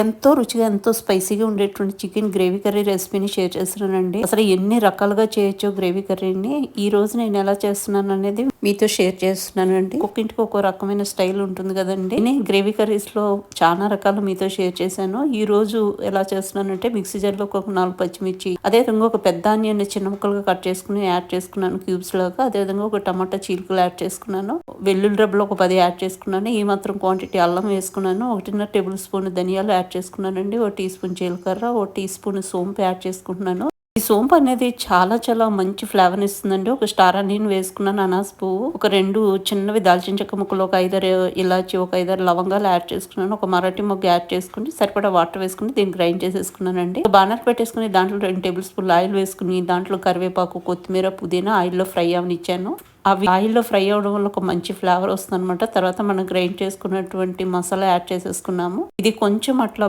ఎంతో రుచిగా, ఎంతో స్పైసీగా ఉండేటువంటి చికెన్ గ్రేవీ కర్రీ రెసిపీని షేర్ చేస్తున్నానండి. అసలు ఎన్ని రకాలుగా చేయొచ్చో గ్రేవీ కర్రీని ఈ రోజు నేను ఎలా చేస్తున్నాను అనేది మీతో షేర్ చేస్తున్నానండి. ఒక్కొక్కింటికి ఒక్కో రకమైన స్టైల్ ఉంటుంది కదండి. నేను గ్రేవీ కర్రీస్ లో చాలా రకాలు మీతో షేర్ చేశాను. ఈ రోజు ఎలా చేస్తున్నానంటే మిక్సీ జార్ లో ఒక 4 పచ్చిమిర్చి, అదే విధంగా ఒక పెద్ద ఆనియన్ చిన్న ముక్కలుగా కట్ చేసుకుని యాడ్ చేసుకున్నాను క్యూబ్స్ లాగా. అదే విధంగా ఒక టమాటా చీలికలు యాడ్ చేసుకున్నాను. వెల్లుల్లి రబ్బలు ఒక 10 యాడ్ చేసుకున్నాను. ఈ మాత్రం క్వాంటిటీ అల్లం వేసుకున్నాను. 1.5 టేబుల్ స్పూన్ ధనియాలు యాడ్ చేసుకున్నానండి. 1 టీ స్పూన్ జీలకర్ర, 1 టీ స్పూన్ సోంపు యాడ్ చేసుకుంటున్నాను. ఈ సోంపు అనేది చాలా చాలా మంచి ఫ్లేవర్ ఇస్తుందండి. ఒక స్టార్ ఆనియన్ వేసుకున్నాను, అనాస పువ్వు, ఒక 2 చిన్నవి దాల్చిన చెక్క ముక్కలు, ఒక 5 ఇలాచి, ఒక 5 లవంగాలు యాడ్ చేసుకున్నాను. ఒక మరాఠీ మొగ్గ యాడ్ చేసుకుని సరిపడా వాటర్ వేసుకుని దీన్ని గ్రైండ్ చేసేసుకున్నానండి. బానర్ పెట్టేసుకుని దాంట్లో 2 టేబుల్ స్పూన్లు ఆయిల్ వేసుకుని దాంట్లో కరివేపాకు, కొత్తిమీర, పుదీనా ఆయిల్లో ఫ్రై అవనిచ్చాను. అవి ఆయిల్లో ఫ్రై అవ్వడం వల్ల ఒక మంచి ఫ్లేవర్ వస్తుంది అనమాట. తర్వాత మనం గ్రైండ్ చేసుకున్నటువంటి మసాలా యాడ్ చేసేసుకున్నాము. ఇది కొంచెం అట్లా